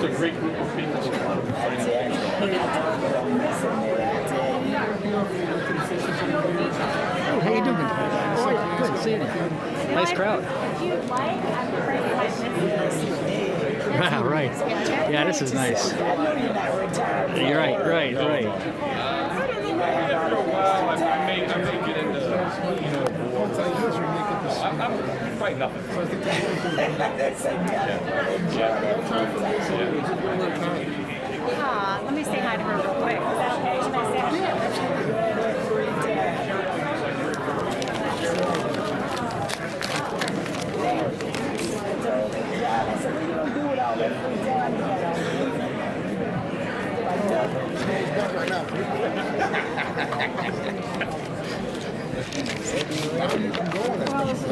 a great group of people. How you doing? Good seeing you. Nice crowd. If you'd like, I'm afraid I might miss Wow, right. Yeah, this is nice. You're right. After a while, I may get into, I'm quite nothing. Let me say hi to her real quick. Is that okay? Can I say hi?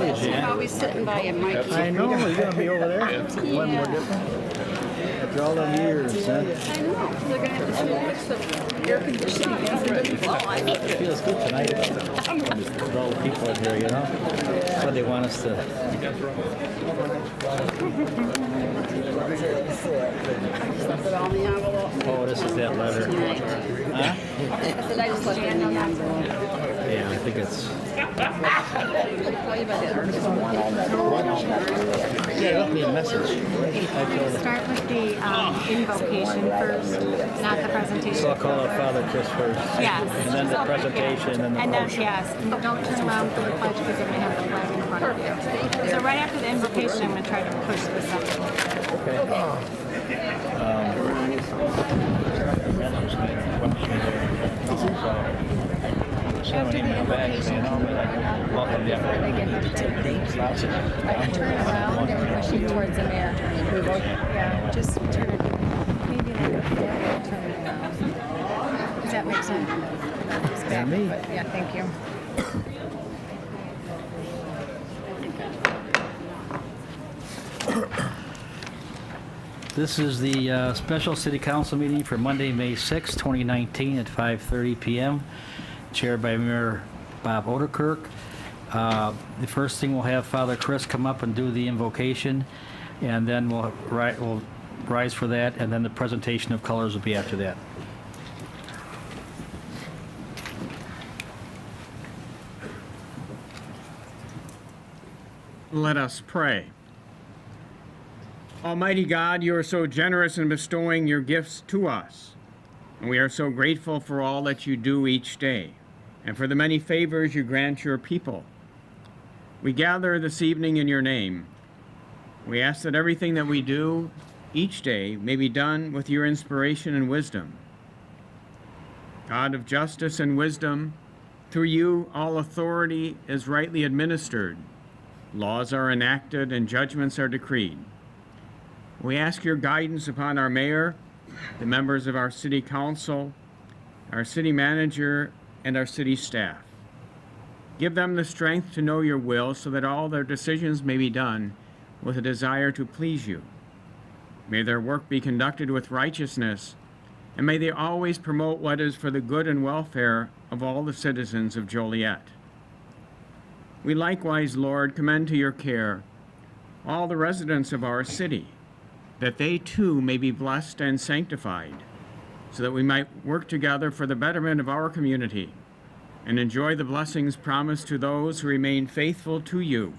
Well, always sitting by a mic. I know, you're going to be over there. One more different. After all them years, huh? I know. They're going to have to fix the air conditioning. It It feels good tonight with all the people in here, you know? That's what they want us to. Put it on the envelope. Oh, this is that letter. Huh? I said I just left it in the envelope. Yeah, I think it's. I'll call you by the article. Yeah, left me a message. I told her. Start with the invocation first, not the presentation. So I'll call out Father Chris first. Yes. And then the presentation and the And then, motion. yes, don't turn around for the pledge because they're going to have the flag in front of you. So right after the invocation, I'm going to try to push this up. Okay. After the invocation, Welcome, they get up to turn around and push it towards the mayor. Yeah, just turn it, maybe like a foot, turn it around. Does that make sense? It's back, me. but yeah, thank you. This is the special city council meeting for Monday, May 6, 2019 at 5:30 p.m. Chaired by Mayor Bob Oderkirk. The first thing we'll have Father Chris come up and do the invocation, and then we'll rise for that, and then the presentation of colors will be after that. Let us pray. Almighty God, you are so generous in bestowing your gifts to us, and we are so grateful for all that you do each day, and for the many favors you grant your people. We gather this evening in your name. We ask that everything that we do each day may be done with your inspiration and wisdom. God of justice and wisdom, through you all authority is rightly administered. Laws are enacted and judgments are decreed. We ask your guidance upon our mayor, the members of our city council, our city manager, and our city staff. Give them the strength to know your will so that all their decisions may be done with a desire to please you. May their work be conducted with righteousness, and may they always promote what is for the good and welfare of all the citizens of Joliet. We likewise, Lord, commend to your care all the residents of our city, that they too may be blessed and sanctified, so that we might work together for the betterment of our community and enjoy the blessings promised to those who remain faithful to you.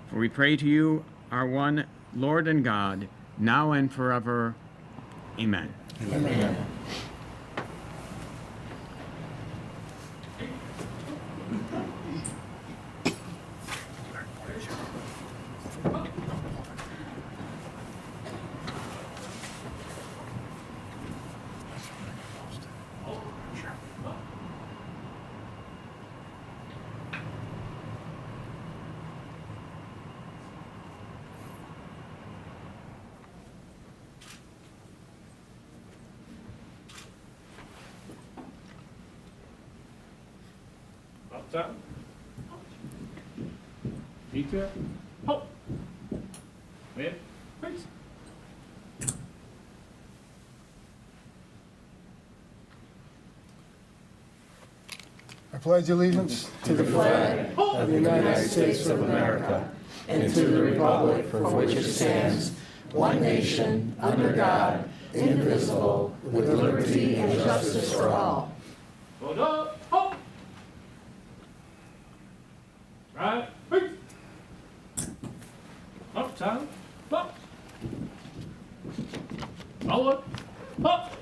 For we pray to you, our one Lord and God, now and forever. Amen. Amen. Up top. Detail. Ho. Wait. Please. I pledge allegiance to the flag of the United States of America and to the republic for which it stands, one nation, under God, indivisible, with liberty and justice for all. Hold up, halt. Right, wait. Up, time, up. Forward, up.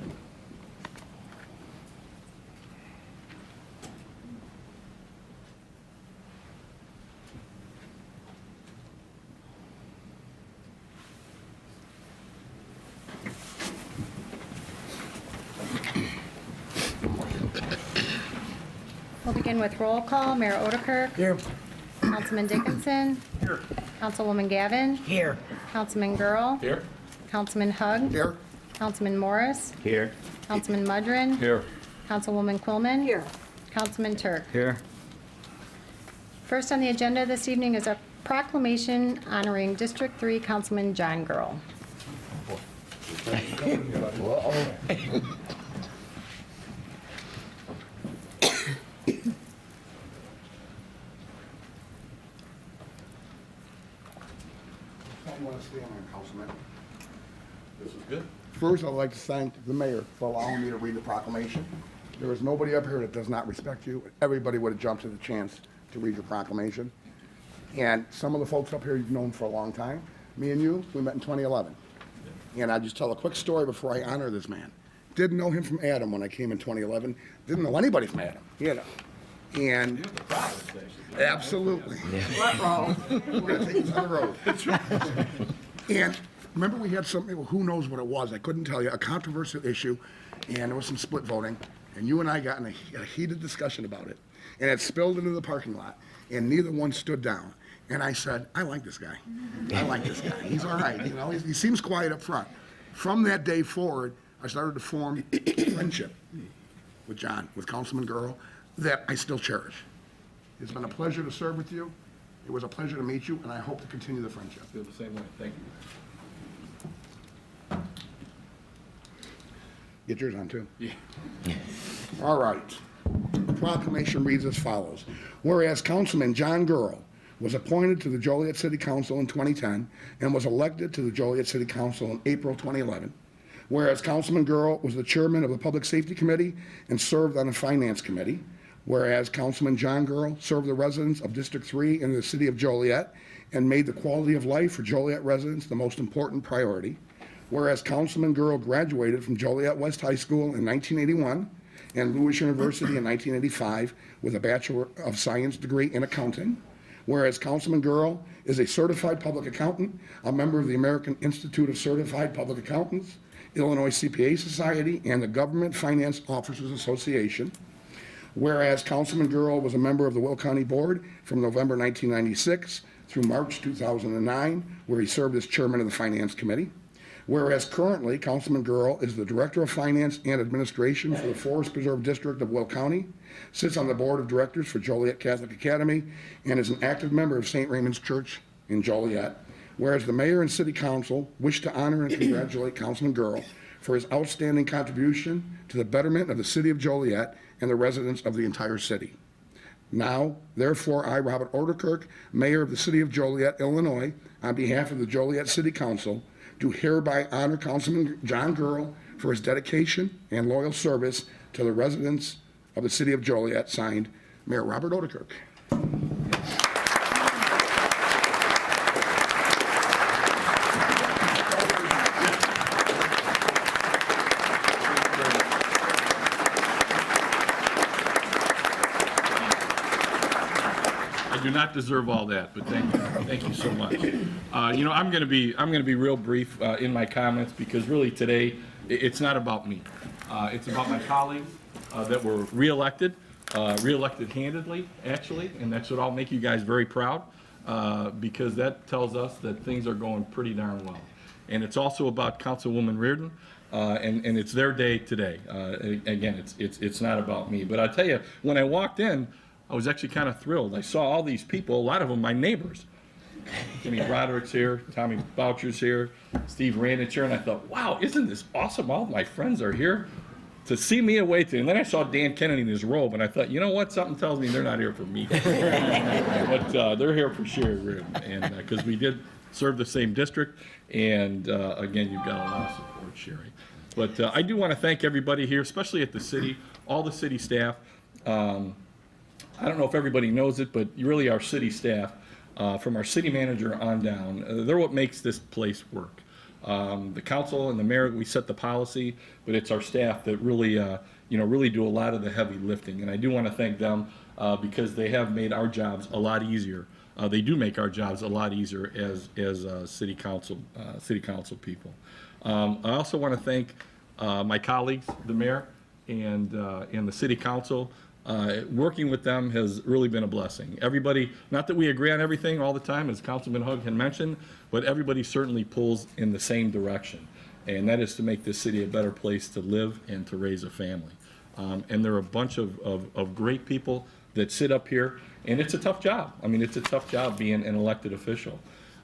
We'll begin with roll call. Mayor Odekirk. Here. Councilman Dickinson. Here. Councilwoman Gavin. Here. Councilman Girl. Here. Councilman Hug. Here. Councilman Morris. Here. Councilman Mudrin. Here. Councilwoman Quillman. Here. Councilman Turk. Here. First on the agenda this evening is a proclamation honoring District 3 Councilman John Girl. I want to stand on, Councilman. This is good. First, I'd like to thank the mayor for allowing me to read the proclamation. There is nobody up here that does not respect you. Everybody would have jumped at the chance to read your proclamation. And some of the folks up here you've known for a long time. Me and you, we met in 2011. And I'll just tell a quick story before I honor this man. Didn't know him from Adam when I came in 2011. Didn't know anybody from Adam, And absolutely. We're gonna take this on the road. And remember, we had something, who knows what it was, I couldn't tell you, a controversial issue, and there was some split voting, and you and I got in a heated discussion about it, and it spilled into the parking lot, and neither one stood down. And I said, I like this guy. I like this guy. He's all right, he seems quiet up front. From that day forward, I started to form a friendship with John, with Councilman Girl, that I still cherish. It's been a pleasure to serve with you. It was a pleasure to meet you, and I hope to continue the friendship. Feel the same way. Thank you. Get yours on, too. Yeah. All right. The proclamation reads as follows. Whereas Councilman John Girl was appointed to the Joliet City Council in 2010 and was elected to the Joliet City Council in April 2011. Whereas Councilman Girl was the chairman of the Public Safety Committee and served on the Finance Committee. Whereas Councilman John Girl served the residents of District 3 in the city of Joliet and made the quality of life for Joliet residents the most important priority. Whereas Councilman Girl graduated from Joliet West High School in 1981 and Lewis University in 1985 with a Bachelor of Science degree in accounting. Whereas Councilman Girl is a certified public accountant, a member of the American Institute of Certified Public Accountants, Illinois CPA Society, and the Government Finance Officers Association. Whereas Councilman Girl was a member of the Will County Board from November 1996 through March 2009, where he served as chairman of the Finance Committee. Whereas currently, Councilman Girl is the Director of Finance and Administration for the Forest Preserve District of Will County, sits on the Board of Directors for Joliet Catholic Academy, and is an active member of St. Raymond's Church in Joliet. Whereas the Mayor and City Council wish to honor and congratulate Councilman Girl for his outstanding contribution to the betterment of the City of Joliet and the residents of the entire city. Now, therefore, I, Robert Odekirk, Mayor of the City of Joliet, Illinois, on behalf of the Joliet City Council, do hereby honor Councilman John Girl for his dedication and loyal service to the residents of the City of Joliet, signed Mayor Robert Odekirk. I do not deserve all that, but thank you so much. I'm going to be real brief in my comments because really today it's not about me. It's about my colleagues that were reelected handedly, actually, and that should all make you guys very proud because that tells us that things are going pretty darn well. And it's also about Councilwoman Reardon, and it's their day today. Again, it's not about me. But I tell you, when I walked in, I was actually kind of thrilled. I saw all these people, a lot of them my neighbors. Jimmy Broderick's here, Tommy Boucher's here, Steve Randich here, and I thought, wow, isn't this awesome? All my friends are here to see me away today. And then I saw Dan Kennedy in his robe, and I thought, you know what? Something tells me they're not here for me. But they're here for Sherry Reardon, and because we did serve the same district, and again, you've got a lot of support, Sherry. But I do want to thank everybody here, especially at the city, all the city staff. I don't know if everybody knows it, but really our city staff, from our city manager on down, they're what makes this place work. The council and the mayor, we set the policy, but it's our staff that really, really do a lot of the heavy lifting. And I do want to thank them because they have made our jobs a lot easier. They do make our jobs a lot easier as city council people. I also want to thank my colleagues, the mayor and the city council. Working with them has really been a blessing. Everybody, not that we agree on everything all the time, as Councilman Hug had mentioned, but everybody certainly pulls in the same direction, and that is to make this city a better place to live and to raise a family. And there are a bunch of great people that sit up here, and it's a tough job. I mean, it's a tough job being an elected official.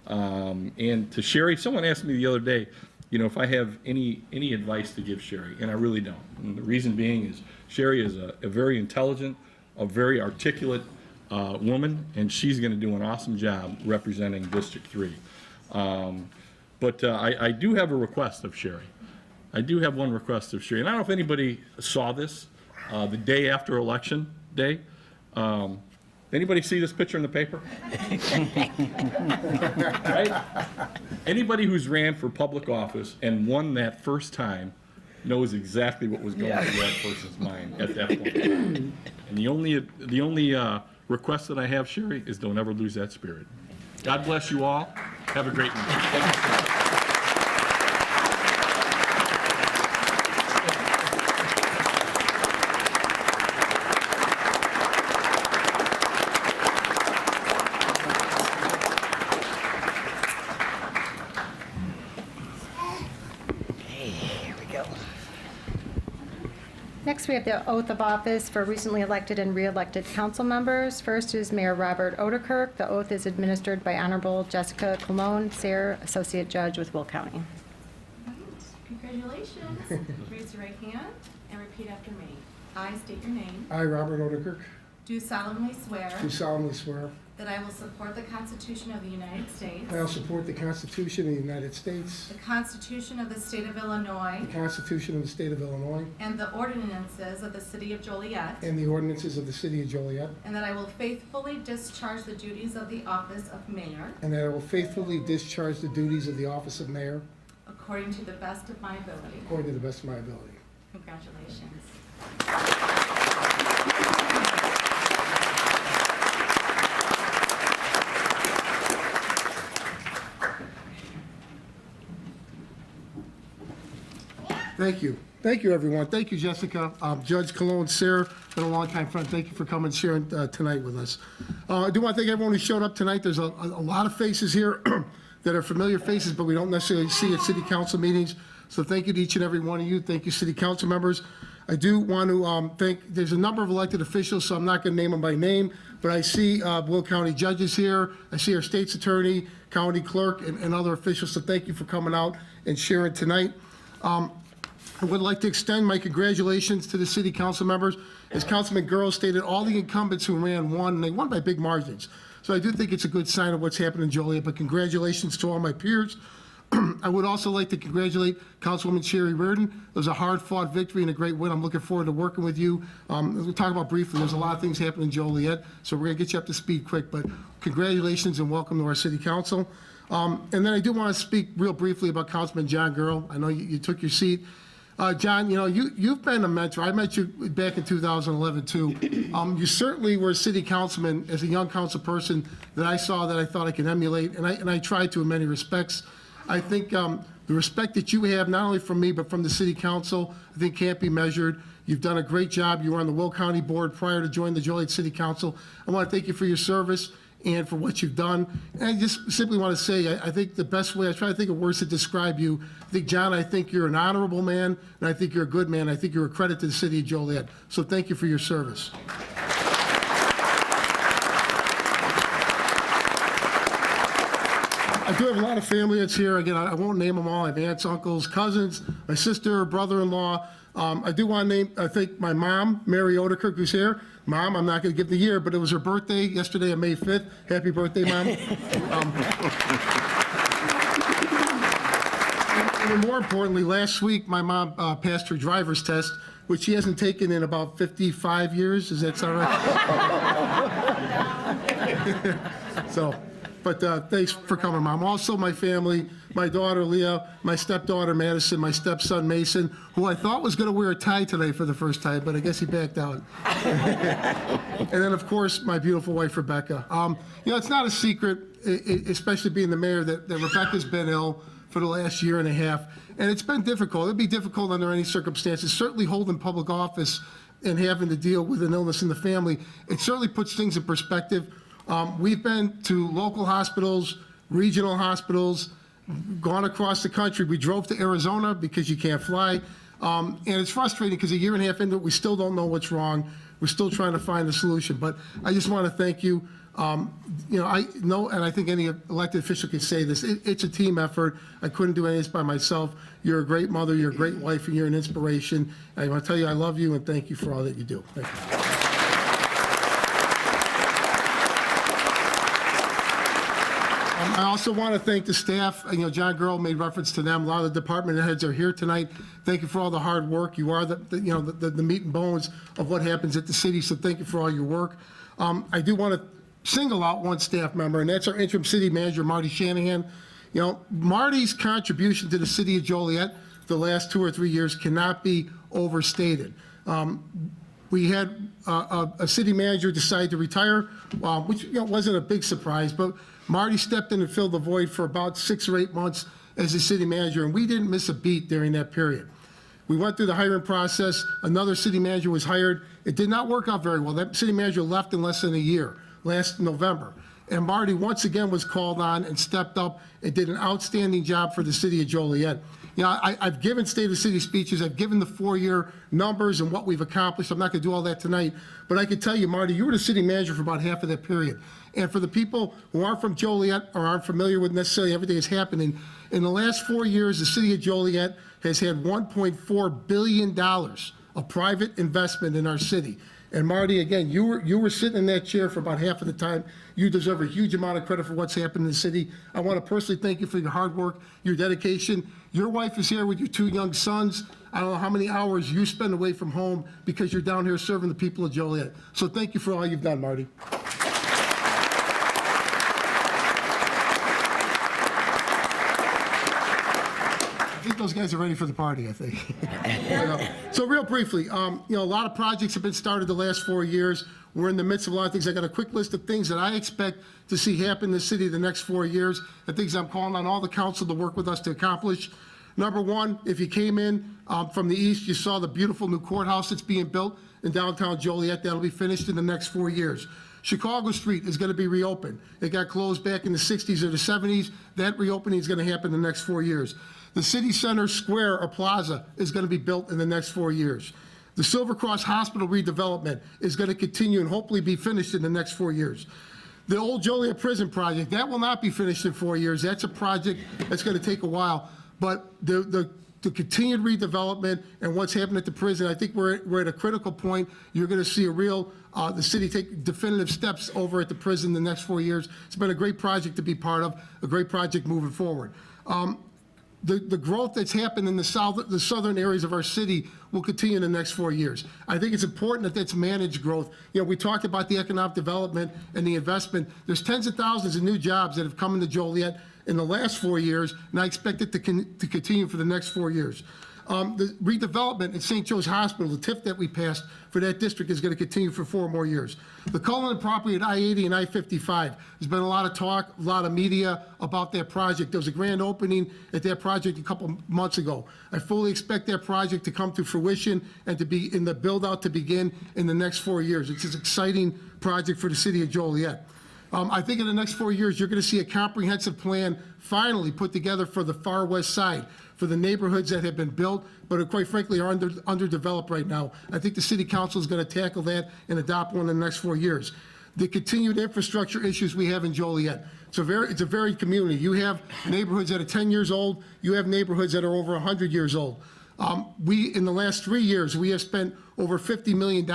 And to Sherry, someone asked me the other day, if I have any advice to give Sherry, and I really don't. And the reason being is Sherry is a very intelligent, a very articulate woman, and she's going to do an awesome job representing District 3. But I do have a request of Sherry. I do have one request of Sherry, and I don't know if anybody saw this the day after Election Day. Anybody see this picture in the paper? Right? Anybody who's ran for public office and won that first time knows exactly what was going through that person's mind at that point. And the only request that I have, Sherry, is don't ever lose that spirit. God bless you all. Have a great night. Thank you so much. Next, we have the oath of office for recently elected and re-elected council members. First is Mayor Robert Oderkirk. The oath is administered by Honorable Jessica Colon, Sayre, Associate Judge with Will County. Congratulations. Raise your right hand and repeat after me. I state your name. I, Robert Oderkirk, Do solemnly swear do solemnly swear that I will support the Constitution of the United States, I will support the Constitution of the United States, the Constitution of the State of Illinois, the Constitution of the State of Illinois, and the ordinances of the City of Joliet, and the ordinances of the City of Joliet, and that I will faithfully discharge the duties of the office of mayor and that I will faithfully discharge the duties of the office of mayor according to the best of my ability. according to the best of my ability. Congratulations. Thank you. Thank you, everyone. Thank you, Jessica. Judge Colon, Sayre, been a long time friend. Thank you for coming and sharing tonight with us. I do want to thank everyone who showed up tonight. There's a lot of faces here that are familiar faces, but we don't necessarily see at city council meetings. So thank you to each and every one of you. Thank you, city council members. I do want to thank, there's a number of elected officials, so I'm not going to name them by name, but I see Will County judges here. I see our state's attorney, county clerk, and other officials. So thank you for coming out and sharing tonight. I would like to extend my congratulations to the city council members. As Councilman Girl stated, all the incumbents who ran won, and they won by big margins. So I do think it's a good sign of what's happening in Joliet, but congratulations to all my peers. I would also like to congratulate Councilwoman Sherry Reardon. It was a hard-fought victory and a great win. I'm looking forward to working with you. We'll talk about briefly, there's a lot of things happening in Joliet, so we're going to get you up to speed quick, but congratulations and welcome to our city council. And then I do want to speak real briefly about Councilman John Girl. I know you took your seat. John, you've been a mentor. I met you back in 2011, too. You certainly were a city councilman as a young council person that I saw that I thought I could emulate, and I tried to in many respects. I think the respect that you have, not only from me, but from the city council, I think can't be measured. You've done a great job. You were on the Will County Board prior to joining the Joliet City Council. I want to thank you for your service and for what you've done. And I just simply want to say, I think the best way, I try to think of words to describe you. I think, John, I think you're an honorable man, and I think you're a good man. I think you're a credit to the city of Joliet. So thank you for your service. I do have a lot of family that's here. Again, I won't name them all. I have aunts, uncles, cousins, my sister, brother-in-law. I do want to thank my mom, Mary Oderkirk, who's here. Mom, I'm not going to give the year, but it was her birthday yesterday on May 5th. Happy birthday, Mom. even more importantly, last week, my mom passed her driver's test, which she hasn't taken in about 55 years. Does that sound right? So, but thanks for coming, Mom. Also, my family, my daughter, Leah, my stepdaughter, Madison, my stepson, Mason, who I thought was going to wear a tie today for the first time, but I guess he backed out. And then, of course, my beautiful wife, Rebecca. It's not a secret, especially being the mayor, that Rebecca's been ill for the last year and a half, and it's been difficult. It'd be difficult under any circumstances. Certainly holding public office and having to deal with an illness in the family, it certainly puts things in perspective. We've been to local hospitals, regional hospitals, gone across the country. We drove to Arizona because you can't fly. And it's frustrating because a year and a half into it, we still don't know what's wrong. We're still trying to find a solution. But I just want to thank you. I know, and I think any elected official can say this, it's a team effort. I couldn't do any of this by myself. You're a great mother, you're a great wife, and you're an inspiration. I want to tell you I love you and thank you for all that you do. Thank you. I also want to thank the staff. John Girl made reference to them. A lot of the department heads are here tonight. Thank you for all the hard work. You are the meat and bones of what happens at the city, so thank you for all your work. I do want to single out one staff member, and that's our interim city manager, Marty Shanahan. Marty's contribution to the city of Joliet the last 2 or 3 years cannot be overstated. We had a city manager decide to retire, which wasn't a big surprise, but Marty stepped in and filled the void for about 6 or 8 months as the city manager, and we didn't miss a beat during that period. We went through the hiring process. Another city manager was hired. It did not work out very well. That city manager left in less than a year, last November. And Marty once again was called on and stepped up and did an outstanding job for the city of Joliet. I've given State of the City speeches. I've given the 4-year numbers and what we've accomplished. I'm not going to do all that tonight. But I can tell you, Marty, you were the city manager for about half of that period. And for the people who aren't from Joliet or aren't familiar with necessarily everything that's happening, in the last 4 years, the city of Joliet has had $1.4 billion of private investment in our city. And Marty, again, you were sitting in that chair for about half of the time. You deserve a huge amount of credit for what's happened in the city. I want to personally thank you for your hard work, your dedication. Your wife is here with your 2 young sons. I don't know how many hours you spend away from home because you're down here serving the people of Joliet. So thank you for all you've done, Marty. I think those guys are ready for the party, I think. So real briefly, a lot of projects have been started the last 4 years. We're in the midst of a lot of things. I got a quick list of things that I expect to see happen in the city the next 4 years, and things I'm calling on all the council to work with us to accomplish. Number one, if you came in from the east, you saw the beautiful new courthouse that's being built in downtown Joliet. That'll be finished in the next 4 years. Chicago Street is going to be reopened. It got closed back in the 60s or the 70s. That reopening is going to happen in the next 4 years. The City Center Square or Plaza is going to be built in the next 4 years. The Silver Cross Hospital redevelopment is going to continue and hopefully be finished in the next 4 years. The old Joliet Prison project, that will not be finished in 4 years. That's a project that's going to take a while. But the continued redevelopment and what's happened at the prison, I think we're at a critical point. You're going to see a real, the city take definitive steps over at the prison the next 4 years. It's been a great project to be part of, a great project moving forward. The growth that's happened in the southern areas of our city will continue in the next 4 years. I think it's important that that's managed growth. We talked about the economic development and the investment. There's tens of thousands of new jobs that have come into Joliet in the last 4 years, and I expect it to continue for the next 4 years. The redevelopment at St. Joe's Hospital, the TIF that we passed for that district, is going to continue for 4 more years. The Cullinan property at I-80 and I-55, there's been a lot of talk, a lot of media about that project. There was a grand opening at that project a couple months ago. I fully expect that project to come to fruition and to be in the build-out to begin in the next 4 years. It's an exciting project for the city of Joliet. I think in the next 4 years, you're going to see a comprehensive plan finally put together for the far west side, for the neighborhoods that have been built, but quite frankly are underdeveloped right now. I think the city council is going to tackle that and adopt one in the next 4 years. The continued infrastructure issues we have in Joliet. It's a varied community. You have neighborhoods that are 10 years old. You have neighborhoods that are over 100 years old. In the last 3 years, we have spent over $50 million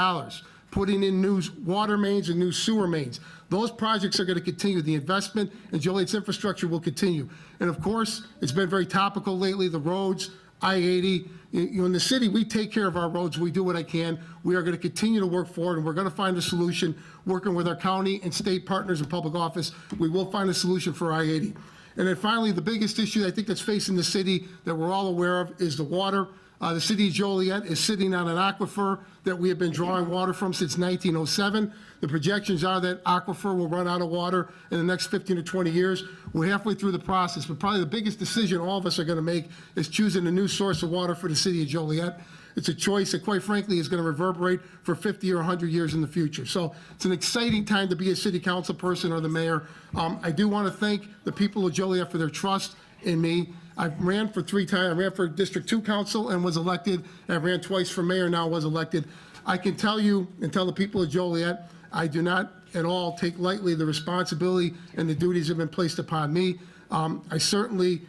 putting in new water mains and new sewer mains. Those projects are going to continue. The investment in Joliet's infrastructure will continue. And of course, it's been very topical lately, the roads, I-80. In the city, we take care of our roads. We do what I can. We are going to continue to work forward, and we're going to find a solution, working with our county and state partners in public office. We will find a solution for I-80. And then finally, the biggest issue I think that's facing the city that we're all aware of is the water. The city of Joliet is sitting on an aquifer that we have been drawing water from since 1907. The projections are that aquifer will run out of water in the next 15 to 20 years. We're halfway through the process, but probably the biggest decision all of us are going to make is choosing a new source of water for the city of Joliet. It's a choice that, quite frankly, is going to reverberate for 50 or 100 years in the future. So it's an exciting time to be a city council person or the mayor. I do want to thank the people of Joliet for their trust in me. I ran for 3 times. I ran for District 2 council and was elected. I ran twice for mayor, now was elected. I can tell you and tell the people of Joliet, I do not at all take lightly the responsibility and the duties that have been placed upon me. I certainly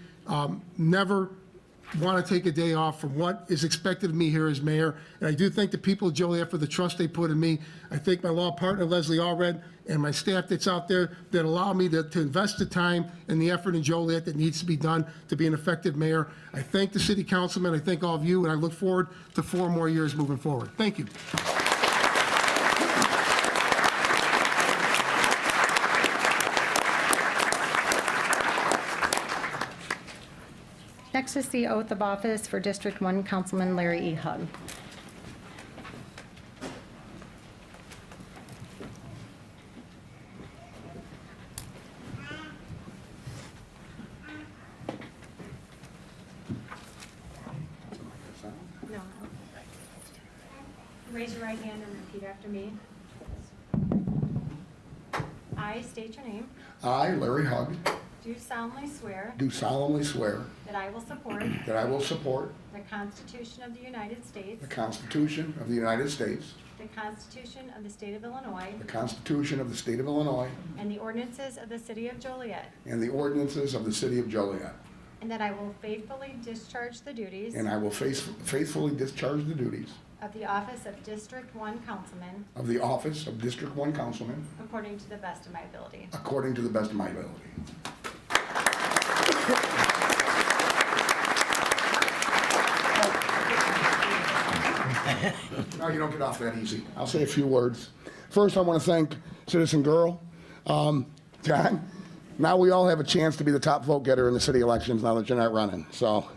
never want to take a day off from what is expected of me here as mayor. And I do thank the people of Joliet for the trust they put in me. I thank my law partner, Leslie Allred, and my staff that's out there that allow me to invest the time and the effort in Joliet that needs to be done to be an effective mayor. I thank the city councilman, I thank all of you, and I look forward to 4 more years moving forward. Thank you. Next is the oath of office for District 1 Councilman Larry E. Hug. No. Raise your right hand and repeat after me. I state your name. I, Larry Hugg, Do solemnly swear do solemnly swear that I will support that I will support the Constitution of the United States, the Constitution of the United States, the Constitution of the State of Illinois, the Constitution of the State of Illinois, and the ordinances of the City of Joliet, and the ordinances of the City of Joliet, and that I will faithfully discharge the duties and I will faithfully discharge the duties of the office of District 1 Councilman of the office of District 1 Councilman according to the best of my ability. according to the best of my ability. No, you don't get off that easy. I'll say a few words. First, I want to thank Citizen Girl. John, now we all have a chance to be the top vote getter in the city elections now that you're not running. So,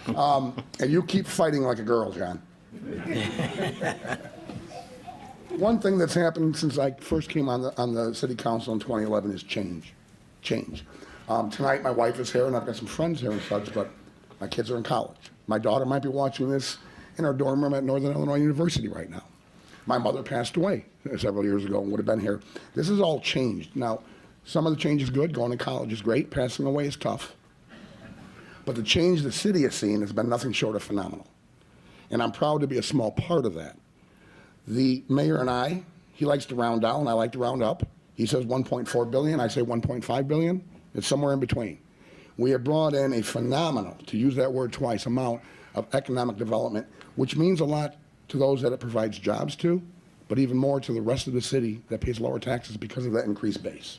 and you keep fighting like a girl, John. One thing that's happened since I first came on the city council in 2011 is change. Tonight, my wife is here, and I've got some friends here and such, but my kids are in college. My daughter might be watching this in our dorm room at Northern Illinois University right now. My mother passed away several years ago and would have been here. This has all changed. Now, some of the change is good. Going to college is great. Passing away is tough. But the change the city has seen has been nothing short of phenomenal. And I'm proud to be a small part of that. The mayor and I, he likes to round down, I like to round up. He says 1.4 billion, I say 1.5 billion. It's somewhere in between. We have brought in a phenomenal, to use that word twice, amount of economic development, which means a lot to those that it provides jobs to, but even more to the rest of the city that pays lower taxes because of that increased base.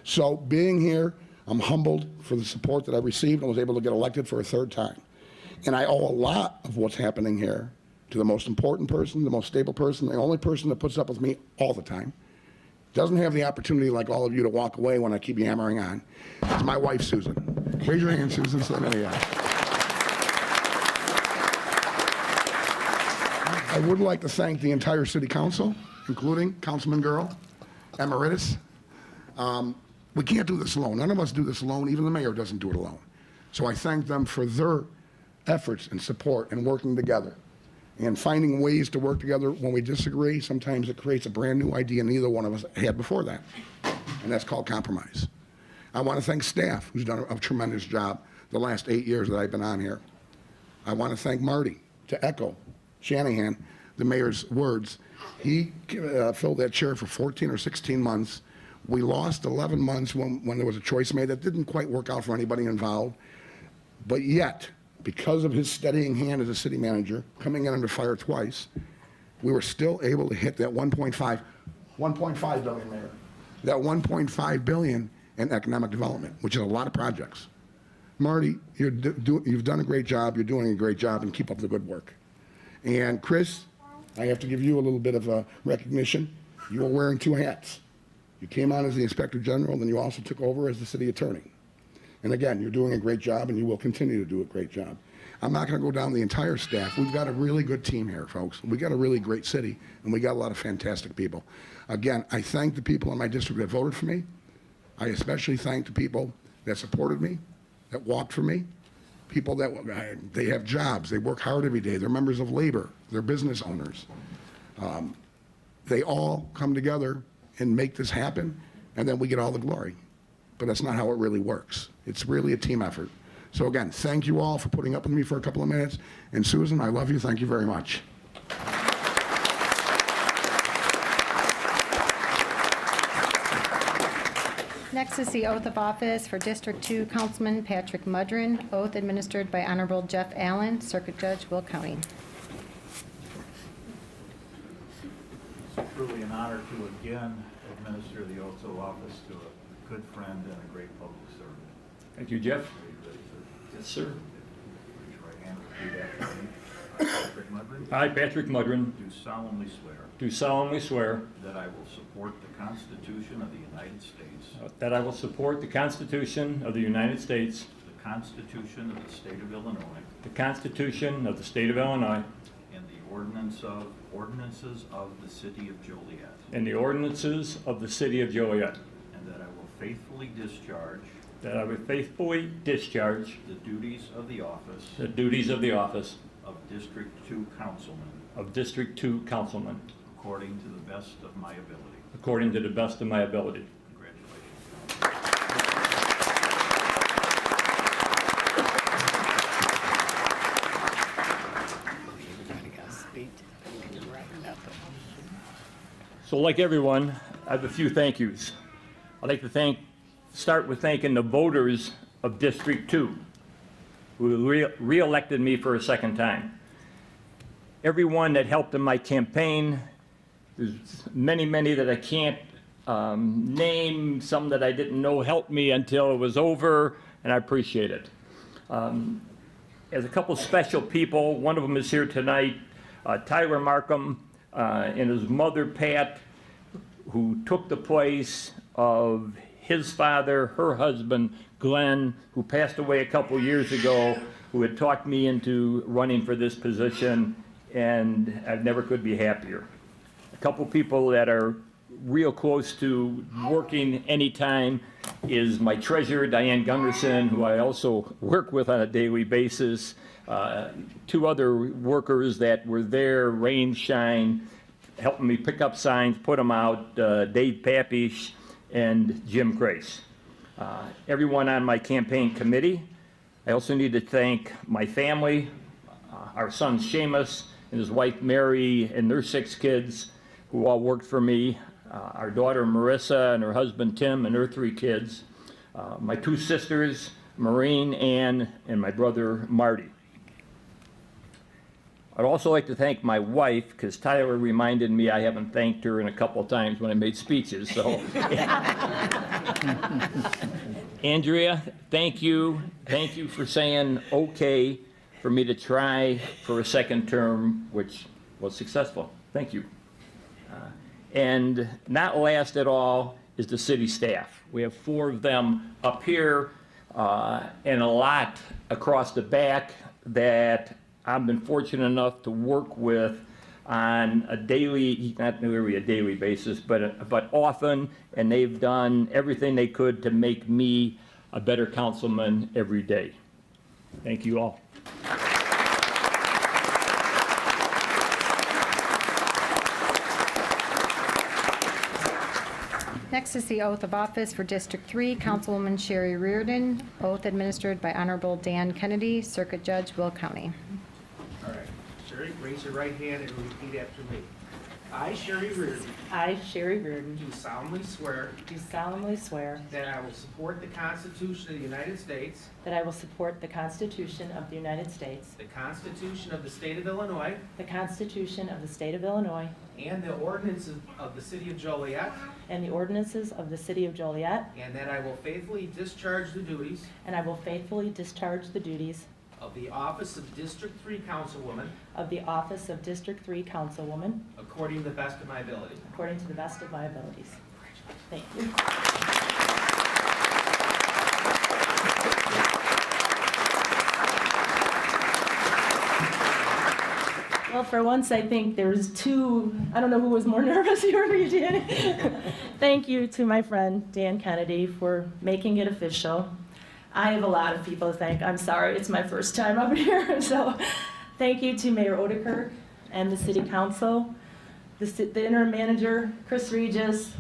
So being here, I'm humbled for the support that I received and was able to get elected for a 3rd time. And I owe a lot of what's happening here to the most important person, the most stable person, the only person that puts up with me all the time. Doesn't have the opportunity like all of you to walk away when I keep yammering on. It's my wife, Susan. Raise your hand, Susan. So there you are. I would like to thank the entire city council, including Councilman Girl, Emeritus. We can't do this alone. None of us do this alone. Even the mayor doesn't do it alone. So I thank them for their efforts and support and working together and finding ways to work together when we disagree. Sometimes it creates a brand new idea neither one of us had before that, and that's called compromise. I want to thank staff who's done a tremendous job the last 8 years that I've been on here. I want to thank Marty, to echo Shanahan, the mayor's words. He filled that chair for 14 or 16 months. We lost 11 months when there was a choice made that didn't quite work out for anybody involved. But yet, because of his steadying hand as a city manager, coming in under fire twice, we were still able to hit that 1.5 billion, Mayor, that 1.5 billion in economic development, which is a lot of projects. Marty, you've done a great job. You're doing a great job, and keep up the good work. And Chris, I have to give you a little bit of recognition. You were wearing two hats. You came on as the Inspector General, then you also took over as the City Attorney. And again, you're doing a great job, and you will continue to do a great job. I'm not going to go down the entire staff. We've got a really good team here, folks. We got a really great city, and we got a lot of fantastic people. Again, I thank the people in my district that voted for me. I especially thank the people that supported me, that walked for me, people that they have jobs, they work hard every day, they're members of labor, they're business owners. They all come together and make this happen, and then we get all the glory. But that's not how it really works. It's really a team effort. So again, thank you all for putting up with me for a couple of minutes. And Susan, I love you. Thank you very much. Next is the oath of office for District 2 Councilman Patrick Mudrin, oath administered by Honorable Jeff Allen, Circuit Judge, Will County. It's truly an honor to again administer the oath of office to a good friend and a great public servant. Thank you, Jeff. Are you ready, sir? Yes, sir. Raise your right hand and repeat after me. I, Patrick Mudrin, I, Patrick Mudrin, do solemnly swear do solemnly swear that I will support the Constitution of the United States, that I will support the Constitution of the United States, the Constitution of the State of Illinois, the Constitution of the State of Illinois, and the ordinances of the City of Joliet, and the ordinances of the City of Joliet, and that I will faithfully discharge that I will faithfully discharge the duties of the office the duties of the office of District 2 Councilman of District 2 Councilman according to the best of my ability. according to the best of my ability. Congratulations. So like everyone, I have a few thank yous. I'd like to start with thanking the voters of District 2 who re-elected me for a second time. Everyone that helped in my campaign, there's many that I can't name, some that I didn't know helped me until it was over, and I appreciate it. As a couple special people, one of them is here tonight, Tyler Markham and his mother Pat, who took the place of his father, her husband, Glenn, who passed away a couple years ago, who had talked me into running for this position, and I never could be happier. A couple people that are real close to working anytime is my treasurer, Diane Gunderson, who I also work with on a daily basis. Two other workers that were there, rain, shine, helping me pick up signs, put them out, Dave Papish and Jim Grace. Everyone on my campaign committee. I also need to thank my family, our son Seamus and his wife Mary and their 6 kids who all worked for me, our daughter Marissa and her husband Tim and her 3 kids, my 2 sisters, Maureen, Ann, and my brother Marty. I'd also like to thank my wife, because Tyler reminded me I haven't thanked her in a couple of times when I made speeches, so. Andrea, thank you. Thank you for saying okay for me to try for a second term, which was successful. Thank you. And not last at all is the city staff. We have 4 of them up here and a lot across the back that I've been fortunate enough to work with on a daily, not really a daily basis, but often, and they've done everything they could to make me a better councilman every day. Thank you all. Next is the oath of office for District 3 Councilwoman Sherry Reardon, oath administered by Honorable Dan Kennedy, Circuit Judge, Will County. All right. Sherry, raise your right hand and repeat after me. I, Sherry Reardon, I, Sherry Reardon, do solemnly swear do solemnly swear that I will support the Constitution of the United States, that I will support the Constitution of the United States, the Constitution of the State of Illinois, the Constitution of the State of Illinois, and the ordinances of the City of Joliet, and the ordinances of the City of Joliet, and that I will faithfully discharge the duties and I will faithfully discharge the duties of the office of District 3 Councilwoman of the office of District 3 Councilwoman according to the best of my ability. according to the best of my abilities. Thank you. Well, for once, I think there's two, I don't know who was more nervous, you or me, Dan. Thank you to my friend Dan Kennedy for making it official. I have a lot of people to thank. I'm sorry, it's my first time up here. So thank you to Mayor Odekirk and the City Council, the interim manager, Chris Regis,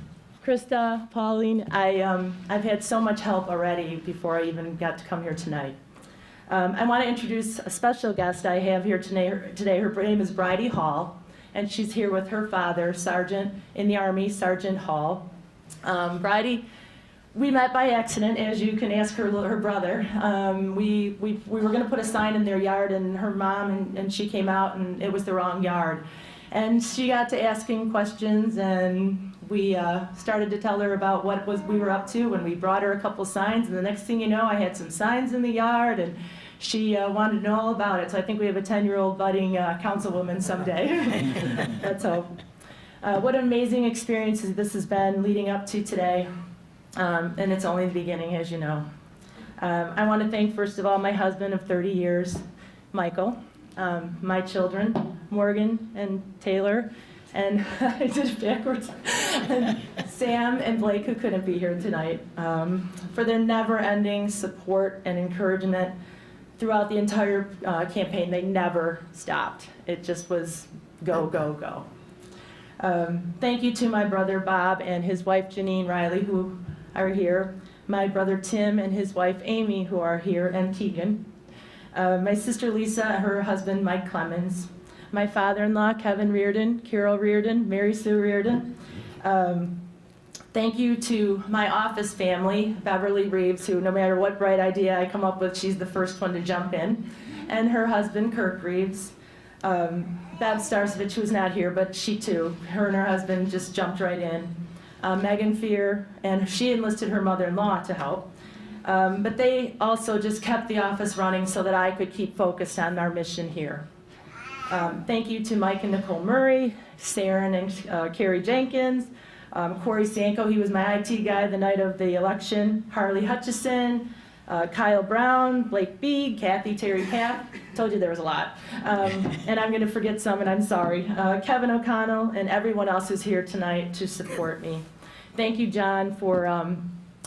Krista, Pauline. I've had so much help already before I even got to come here tonight. I want to introduce a special guest I have here today. Her name is Bridie Hall, and she's here with her father, Sergeant in the Army, Sergeant Hall. Bridie, we met by accident, as you can ask her brother. We were going to put a sign in their yard, and her mom and she came out, and it was the wrong yard. And she got to asking questions, and we started to tell her about what we were up to, and we brought her a couple signs, and the next thing you know, I had some signs in the yard, and she wanted to know all about it. So I think we have a 10-year-old budding councilwoman someday. Let's hope. What an amazing experience this has been leading up to today, and it's only the beginning, as you know. I want to thank, first of all, my husband of 30 years, Michael, my children, Morgan and Taylor, and I did it backwards, and Sam and Blake, who couldn't be here tonight, for their never-ending support and encouragement throughout the entire campaign. They never stopped. It just was go, go, go. Thank you to my brother Bob and his wife Janine Riley, who are here, my brother Tim and his wife Amy, who are here, and Keegan. My sister Lisa, her husband Mike Clemens, my father-in-law Kevin Reardon, Carol Reardon, Mary Sue Reardon. Thank you to my office family, Beverly Reeves, who no matter what bright idea I come up with, she's the first one to jump in, and her husband Kirk Reeves. Bev Starsovich, who's not here, but she too, her and her husband just jumped right in. Megan Fear, and she enlisted her mother-in-law to help. But they also just kept the office running so that I could keep focused on our mission here. Thank you to Mike and Nicole Murray, Saren and Carrie Jenkins, Corey Sanko, he was my IT guy the night of the election, Harley Hutchison, Kyle Brown, Blake Beeg, Kathy Terry Cap, told you there was a lot. And I'm gonna forget some, and I'm sorry. Kevin O'Connell and everyone else who's here tonight to support me. Thank you, John, for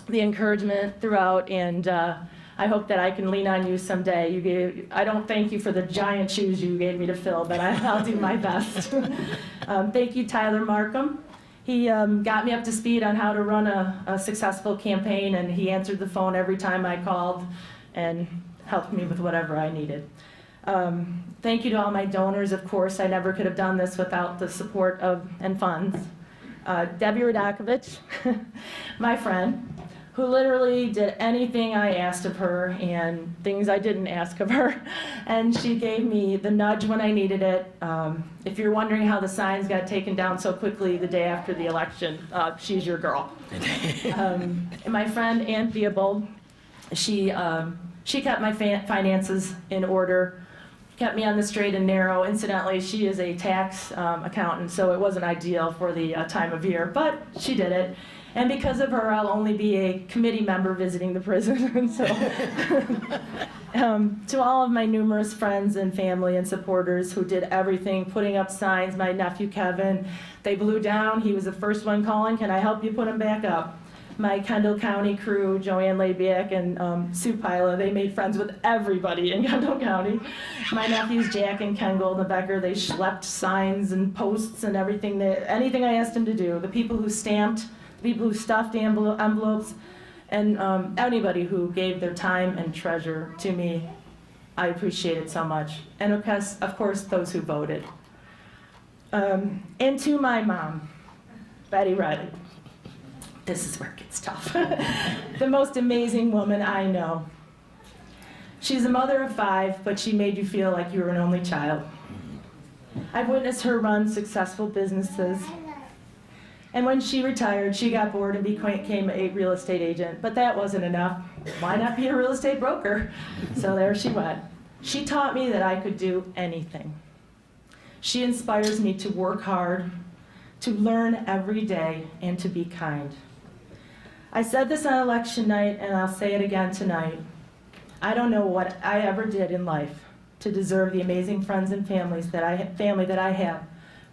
the encouragement throughout, and I hope that I can lean on you someday. I don't thank you for the giant shoes you gave me to fill, but I'll do my best. Thank you, Tyler Markham. He got me up to speed on how to run a successful campaign, and he answered the phone every time I called and helped me with whatever I needed. Thank you to all my donors, of course. I never could have done this without the support of and funds. Debbie Radakovich, my friend, who literally did anything I asked of her and things I didn't ask of her. And she gave me the nudge when I needed it. If you're wondering how the signs got taken down so quickly the day after the election, she's your girl. And my friend Ann Theobald, she kept my finances in order, kept me on the straight and narrow. Incidentally, she is a tax accountant, so it wasn't ideal for the time of year, but she did it. And because of her, I'll only be a committee member visiting the prison. So, to all of my numerous friends and family and supporters who did everything, putting up signs, my nephew Kevin, they blew down. He was the first one calling, can I help you put them back up? My Kendall County crew, Joanne Labiak and Sue Pila, they made friends with everybody in Kendall County. My nephews Jack and Ken Goldenbecker, they schlepped signs and posts and everything, anything I asked them to do. The people who stamped, people who stuffed envelopes, and anybody who gave their time and treasure to me, I appreciate it so much. And of course, those who voted. And to my mom, Betty Riley. This is where it gets tough. The most amazing woman I know. She's a mother of 5, but she made you feel like you were an only child. I've witnessed her run successful businesses. And when she retired, she got bored and became a real estate agent. But that wasn't enough. Why not be a real estate broker? So there she went. She taught me that I could do anything. She inspires me to work hard, to learn every day, and to be kind. I said this on election night, and I'll say it again tonight. I don't know what I ever did in life to deserve the amazing friends and family that I have,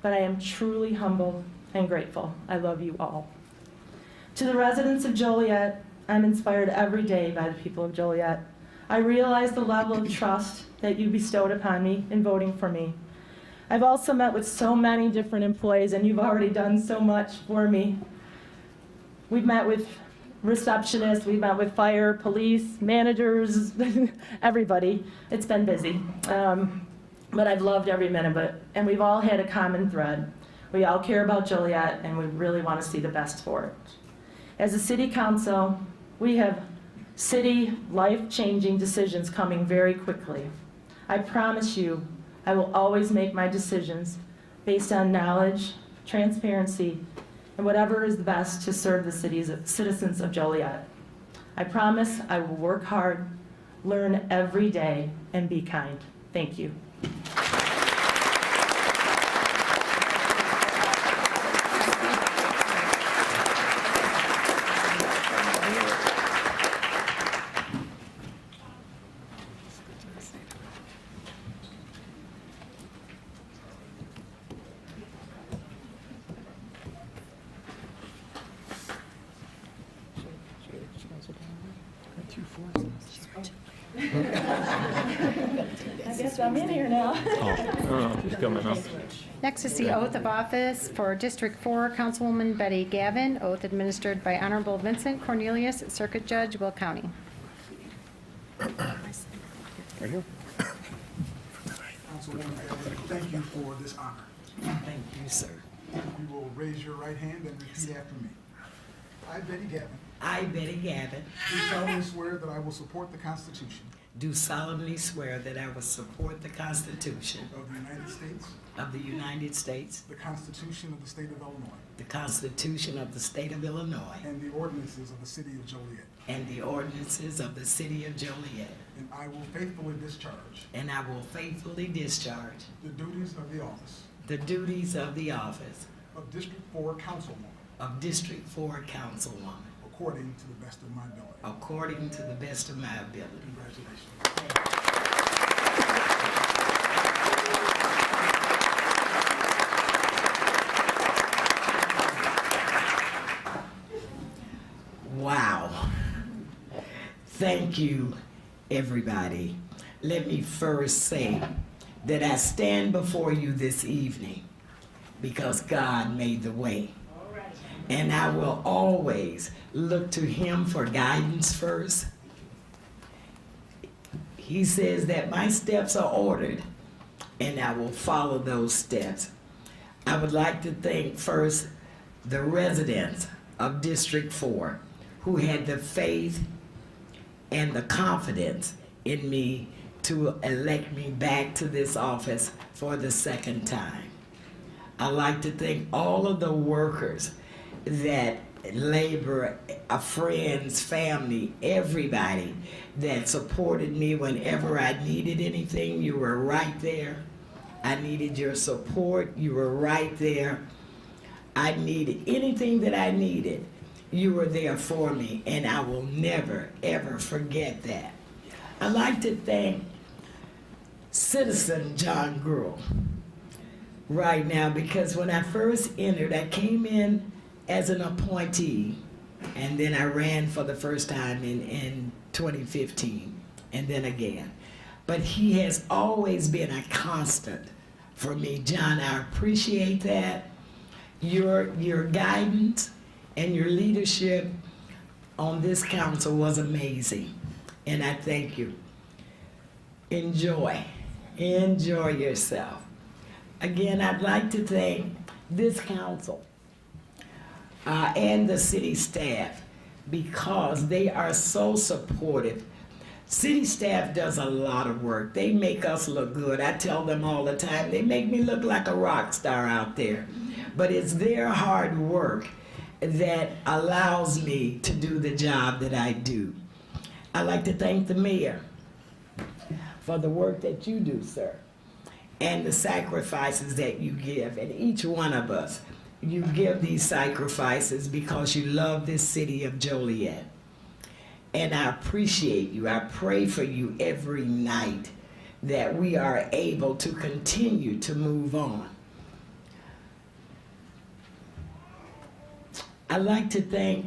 but I am truly humbled and grateful. I love you all. To the residents of Joliet, I'm inspired every day by the people of Joliet. I realize the level of trust that you bestowed upon me in voting for me. I've also met with so many different employees, and you've already done so much for me. We've met with receptionists, we've met with fire, police, managers, everybody. It's been busy, but I've loved every minute of it, and we've all had a common thread. We all care about Joliet, and we really want to see the best for it. As a city council, we have city life-changing decisions coming very quickly. I promise you, I will always make my decisions based on knowledge, transparency, and whatever is best to serve the citizens of Joliet. I promise I will work hard, learn every day, and be kind. Thank you. I guess I'm in here now. She's coming up. Next is the oath of office for District 4 Councilwoman Betty Gavin, oath administered by Honorable Vincent Cornelius, Circuit Judge, Will County. Right here. Councilwoman Gavin, thank you for this honor. Thank you, sir. You will raise your right hand and repeat after me. I, Betty Gavin, I, Betty Gavin, do solemnly swear that I will support the Constitution do solemnly swear that I will support the Constitution of the United States, of the United States, the Constitution of the State of Illinois, the Constitution of the State of Illinois, and the ordinances of the City of Joliet, and the ordinances of the City of Joliet, and I will faithfully discharge and I will faithfully discharge the duties of the office the duties of the office of District 4 Councilwoman of District 4 Councilwoman according to the best of my ability. according to the best of my ability. Congratulations. Wow. Thank you, everybody. Let me first say that I stand before you this evening because God made the way. And I will always look to Him for guidance first. He says that my steps are ordered and I will follow those steps. I would like to thank first the residents of District 4 who had the faith and the confidence in me to elect me back to this office for the second time. I'd like to thank all of the workers that labor, friends, family, everybody that supported me whenever I needed anything. You were right there. I needed your support. You were right there. I needed anything that I needed. You were there for me, and I will never, ever forget that. I'd like to thank Citizen John Gruhl right now, because when I first entered, I came in as an appointee, and then I ran for the first time in 2015, and then again. But he has always been a constant for me. John, I appreciate that. Your guidance and your leadership on this council was amazing, and I thank you. Enjoy yourself. Again, I'd like to thank this council and the city staff because they are so supportive. City staff does a lot of work. They make us look good. I tell them all the time, they make me look like a rock star out there. But it's their hard work that allows me to do the job that I do. I'd like to thank the mayor for the work that you do, sir, and the sacrifices that you give. And each one of us, you give these sacrifices because you love this city of Joliet. And I appreciate you. I pray for you every night that we are able to continue to move on. I'd like to thank,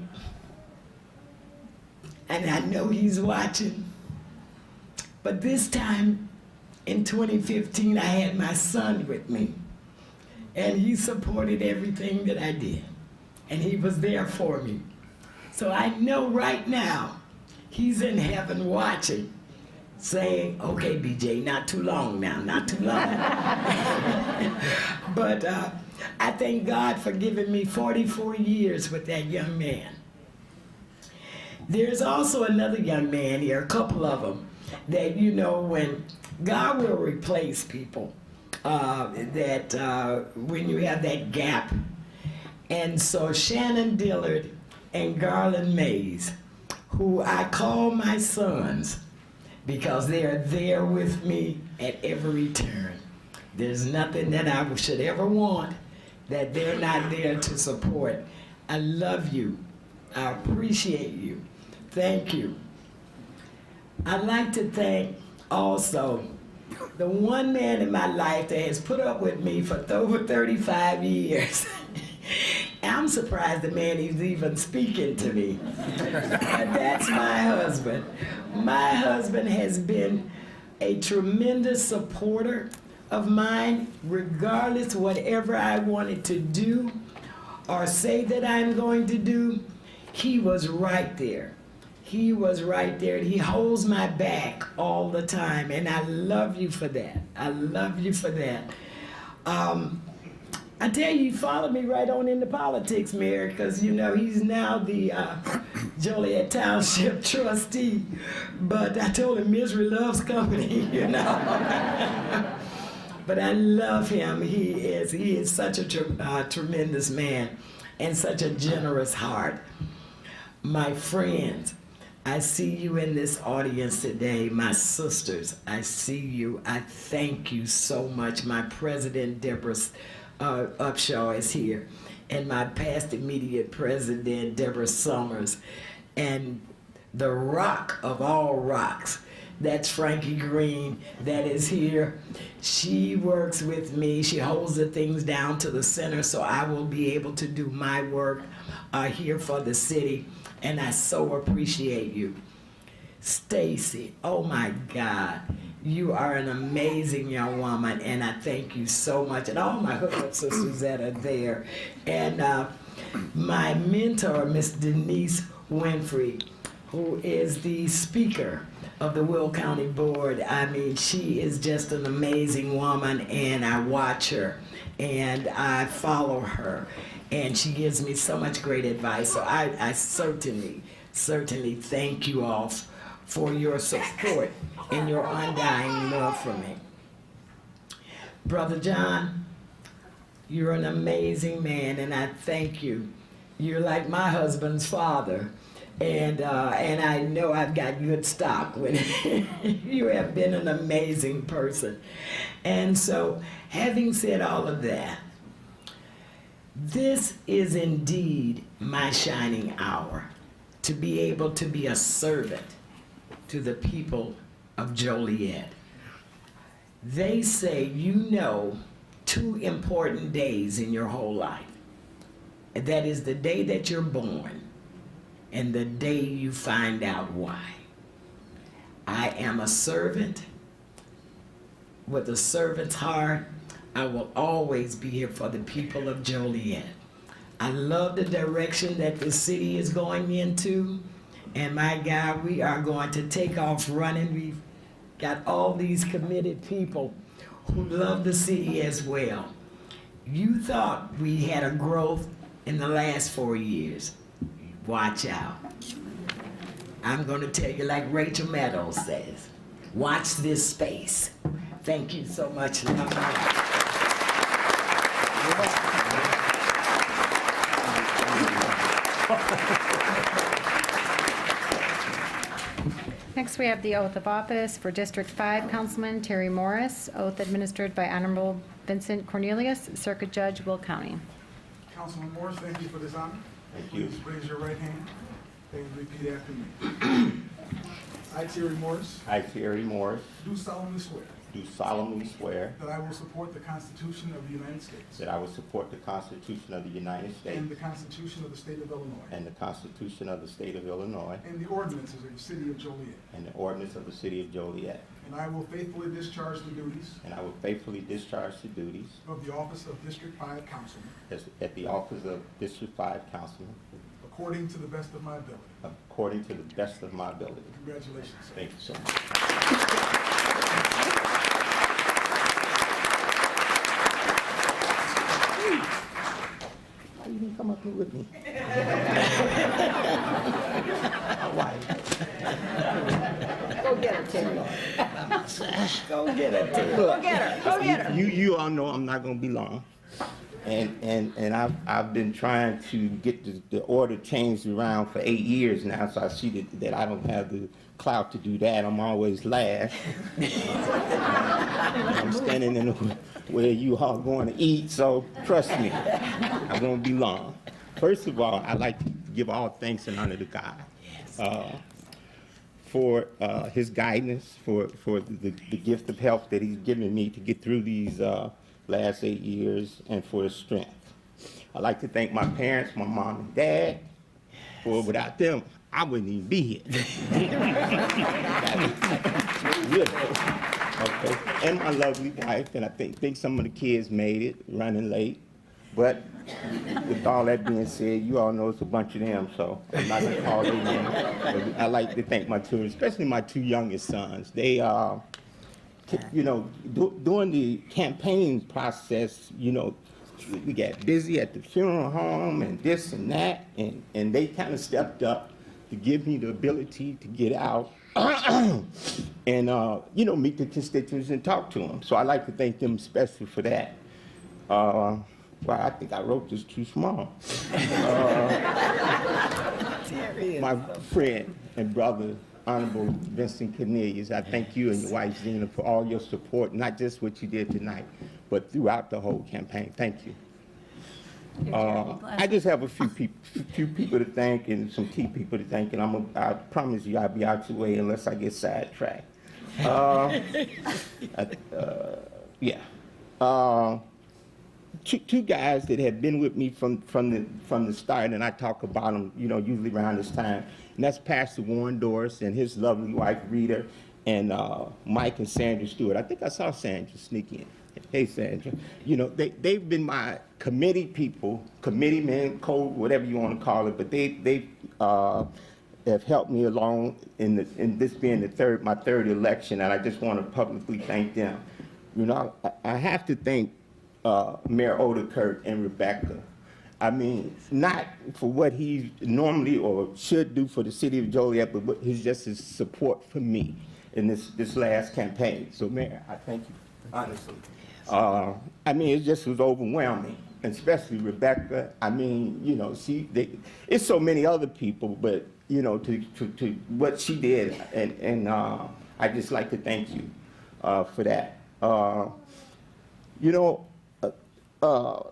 and I know he's watching, but this time in 2015, I had my son with me, and he supported everything that I did, and he was there for me. So I know right now, he's in heaven watching, saying, okay, BJ, not too long now, not too long. But I thank God for giving me 44 years with that young man. There's also another young man here, a couple of them, that you know when God will replace people, when you have that gap. And so Shannon Dillard and Garland Mays, who I call my sons because they are there with me at every turn. There's nothing that I should ever want that they're not there to support. I love you. I appreciate you. Thank you. I'd like to thank also the one man in my life that has put up with me for over 35 years. I'm surprised the man is even speaking to me. That's my husband. My husband has been a tremendous supporter of mine, regardless whatever I wanted to do or say that I'm going to do. He was right there. He was right there, and he holds my back all the time, and I love you for that. I love you for that. I tell you, he followed me right on into politics, Mayor, because, you know, he's now the Joliet Township trustee. But I told him misery loves company, you know. But I love him. He is such a tremendous man and such a generous heart. My friends, I see you in this audience today. My sisters, I see you. I thank you so much. My president, Deborah Upshaw, is here, and my past immediate president, Deborah Summers, and the rock of all rocks, that's Frankie Green, that is here. She works with me. She holds the things down to the center so I will be able to do my work here for the city, and I so appreciate you. Stacy, oh my God, you are an amazing young woman, and I thank you so much, and all my hookup sisters that are there. And my mentor, Miss Denise Winfrey, who is the speaker of the Will County Board. I mean, she is just an amazing woman, and I watch her, and I follow her, and she gives me so much great advice. So I certainly thank you all for your support and your undying love for me. Brother John, you're an amazing man, and I thank you. You're like my husband's father, and I know I've got good stock when you have been an amazing person. And so, having said all of that, this is indeed my shining hour, to be able to be a servant to the people of Joliet. They say you know 2 important days in your whole life. And that is the day that you're born and the day you find out why. I am a servant with a servant's heart. I will always be here for the people of Joliet. I love the direction that the city is going into. And my God, we are going to take off running. We've got all these committed people who love the city as well. You thought we had a growth in the last 4 years. Watch out. I'm going to tell you like Rachel Meadows says, watch this space. Thank you so much. Next, we have the oath of office for District 5 Councilman Terry Morris, oath administered by Honorable Vincent Cornelius, Circuit Judge, Will County. Councilman Morris, thank you for this honor. Thank you. Please raise your right hand and repeat after me. I, Terry Morris, I, Terry Morris, do solemnly swear do solemnly swear that I will support the Constitution of the United States that I will support the Constitution of the United States and the Constitution of the State of Illinois and the Constitution of the State of Illinois and the ordinances of the City of Joliet, and the ordinance of the City of Joliet, and I will faithfully discharge the duties and I will faithfully discharge the duties of the office of District 5 Councilman at the office of District 5 Councilman according to the best of my ability. according to the best of my ability. Congratulations, sir. Thank you so much. Why you didn't come up here with me? My wife. Go get her, Terry. Go get her, Terry. Look, Go get her. Go get her. You all know I'm not gonna be long. And I've been trying to get the order changed around for 8 years now, so I see that I don't have the clout to do that. I'm always last. I'm standing in the where you all going to eat, so trust me, I won't be long. First of all, I'd like to give all thanks and honor to God for his guidance, for the gift of health that he's given me to get through these last 8 years, and for his strength. I'd like to thank my parents, my mom and dad, for without them, I wouldn't even be here. Really. Okay. And my lovely wife, and I think some of the kids made it, running late. But with all that being said, you all know it's a bunch of them, so I'm not gonna call their name. But I'd like to thank my two, especially my two youngest sons. They you know, during the campaign process, you know, we got busy at the funeral home and this and that, and they kind of stepped up to give me the ability to get out and, you know, meet the constituents and talk to them. So I'd like to thank them especially for that. Well, I think I wrote this too small. My friend and brother, Honorable Vincent Cornelius, I thank you and your wife, Zena, for all your support, not just what you did tonight, but throughout the whole campaign. Thank you. I just have a few people to thank and some key people to thank, and I promise you I'll be out your way unless I get sidetracked. Two guys that have been with me from the start, and I talk about them, you know, usually around this time, and that's Pastor Warren Doris and his lovely wife Rita, and Mike and Sandra Stewart. I think I saw Sandra sneak in. Hey, Sandra. You know, they've been my committee people, committee men, code, whatever you want to call it, but they have helped me along in this being my third election, and I just want to publicly thank them. You know, I have to thank Mayor Odekirk and Rebecca. I mean, not for what he normally or should do for the city of Joliet, but his support for me in this last campaign. So, Mayor, I thank you, honestly. I mean, it just was overwhelming, and especially Rebecca. I mean, you know, it's so many other people, but, you know, to what she did, and I just like to thank you for that. You know,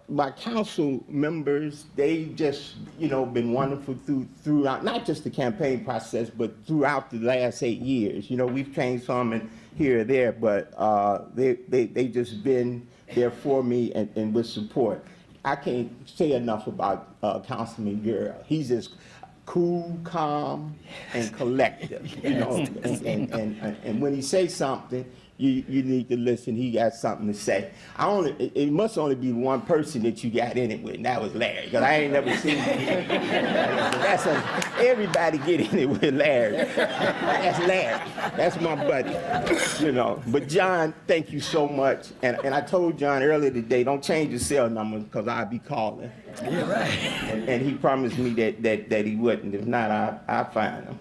my council members, they just, you know, been wonderful throughout, not just the campaign process, but throughout the last 8 years. You know, we've changed some and here or there, but they just been there for me and with support. I can't say enough about Councilman Guerra. He's just cool, calm, and collective, you know, and when he says something, you need to listen. He got something to say. It must only be one person that you got in it with, and that was Larry, because I ain't never seen him. Everybody get in it with Larry. That's Larry. That's my buddy, you know. But John, thank you so much. And I told John earlier today, don't change your cell number, because I'll be calling. Yeah, right. And he promised me that he wouldn't. If not, I'll find him.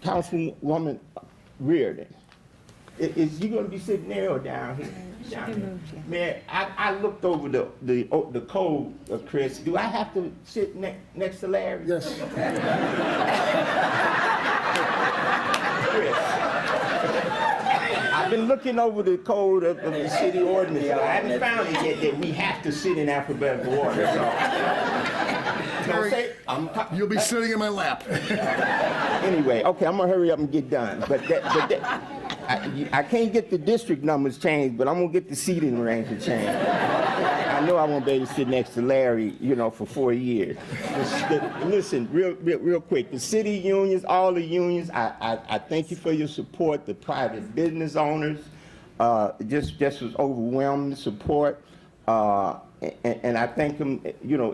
Councilwoman Reardon, is you going to be sitting there or down here? Down here. Man, I looked over the code, Chris. Do I have to sit next to Larry? Yes. Chris, I've been looking over the code of the city ordinance. I haven't found it yet that we have to sit in alphabetical order. So. You'll be sitting in my lap. Anyway, okay, I'm gonna hurry up and get done. But I can't get the district numbers changed, but I'm gonna get the seating arrangement changed. I know I won't be able to sit next to Larry, you know, for 4 years. Listen, real quick, the city unions, all the unions, I thank you for your support. The private business owners, just was overwhelming support. And I thank them, you know,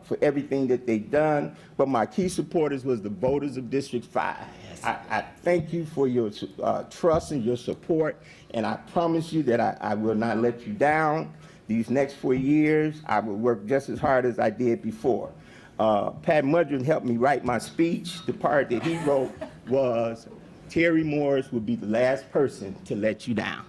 for everything that they've done. But my key supporters was the voters of District 5. Yes. I thank you for your trust and your support, and I promise you that I will not let you down. These next 4 years, I will work just as hard as I did before. Pat Mudrin helped me write my speech. The part that he wrote was, Terry Morris will be the last person to let you down.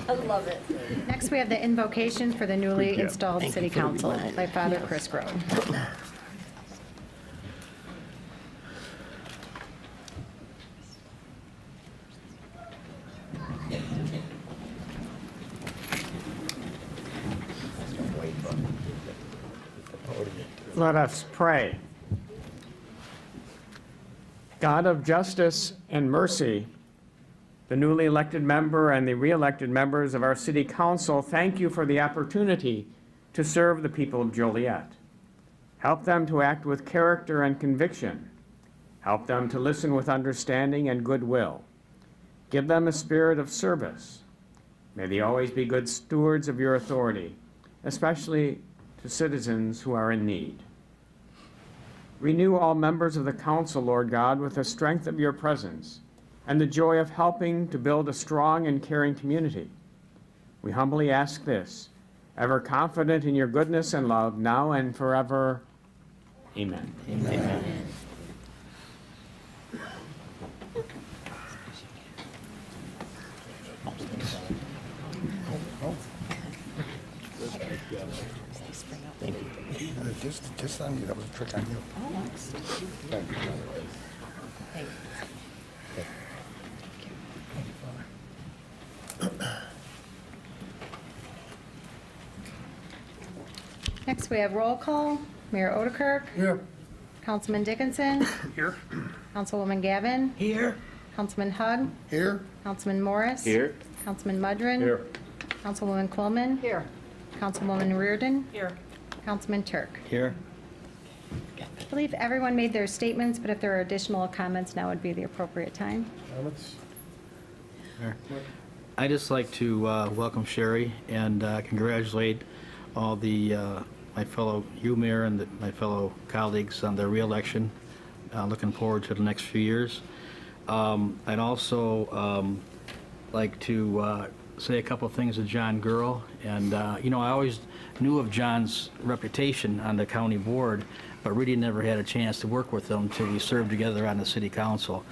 I love it. Next, we have the invocation for the newly installed city council by Father Chris Grove. Let us pray. God of justice and mercy, the newly elected member and the re-elected members of our city council, thank you for the opportunity to serve the people of Joliet. Help them to act with character and conviction. Help them to listen with understanding and goodwill. Give them a spirit of service. May they always be good stewards of your authority, especially to citizens who are in need. Renew all members of the council, Lord God, with the strength of your presence and the joy of helping to build a strong and caring community. We humbly ask this, ever confident in your goodness and love, now and forever. Amen. Amen. Amen. Just on you, that was a trick on you. Thank you. Next, we have roll call. Mayor Odekirk. Here. Councilman Dickinson. Here. Councilwoman Gavin. Here. Councilman Hug. Here? Councilman Morris. Here. Councilman Mudrin. Here. Councilwoman Coleman. Here. Councilwoman Reardon. Here. Councilman Turk. Here. I believe everyone made their statements, but if there are additional comments, now would be the appropriate time. I'd just like to welcome Sherry and congratulate all the my fellow Mayor and my fellow colleagues on their reelection. Looking forward to the next few years. I'd also like to say a couple of things to John Gurl. And, you know, I always knew of John's reputation on the county board, but really never had a chance to work with him until we served together on the city council.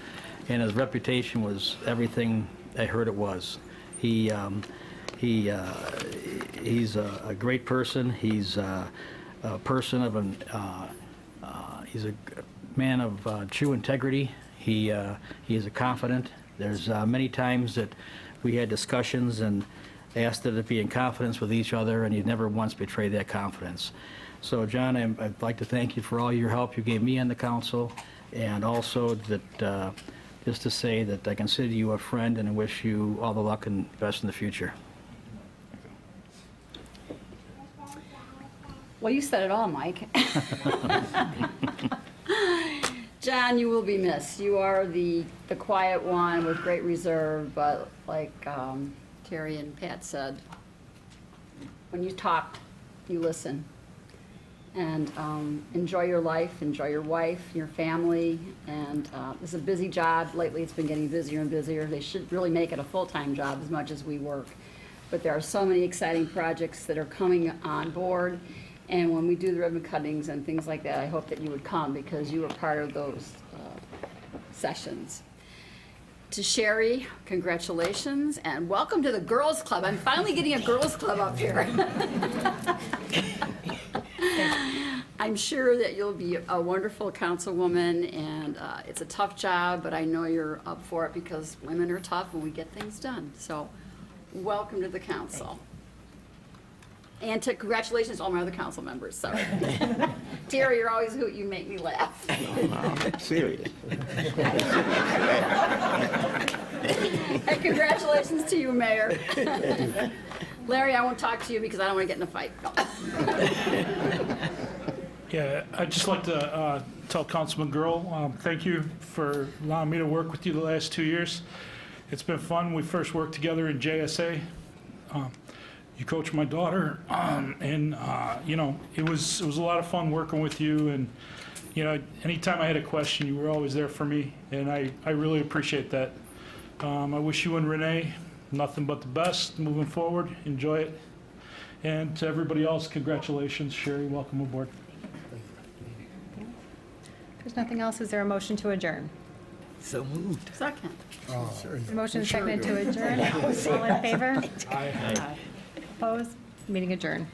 And his reputation was everything I heard it was. He's a great person. He's a person of he's a man of true integrity. He is a confident. There's many times that we had discussions and asked that it be in confidence with each other, and he never once betrayed that confidence. So, John, I'd like to thank you for all your help you gave me on the council, And also that, just to say that I consider you a friend and I wish you all the luck and best in the future. Well, you said it all, Mike. John, you will be missed. You are the quiet one with great reserve, but like Terry and Pat said, when you talk, you listen. And enjoy your life, enjoy your wife, your family, and this is a busy job. Lately, it's been getting busier and busier. They should really make it a full-time job as much as we work. But there are so many exciting projects that are coming on board. And when we do the ribbon cuttings and things like that, I hope that you would come because you were part of those sessions. To Sherry, congratulations and welcome to the Girls Club. I'm finally getting a Girls Club up here. I'm sure that you'll be a wonderful councilwoman, and it's a tough job, but I know you're up for it because women are tough and we get things done. So welcome to the council. And to congratulations to all my other council members. So, Terry, you're always who you make me laugh. I'm serious. And congratulations to you, Mayor. Larry, I won't talk to you because I don't want to get in a fight. No. Yeah, I'd just like to tell Councilman Girl, thank you for allowing me to work with you the last 2 years. It's been fun. We first worked together in JSA. You coached my daughter, and you know, it was a lot of fun working with you. And you know, anytime I had a question, you were always there for me, and I really appreciate that. I wish you and Renee nothing but the best moving forward. Enjoy it. And to everybody else, congratulations, Sherry. Welcome aboard. If there's nothing else, is there a motion to adjourn? So moved. Second. Motion is seconded to adjourn. All in favor? Aye. Opposed? Meeting adjourned.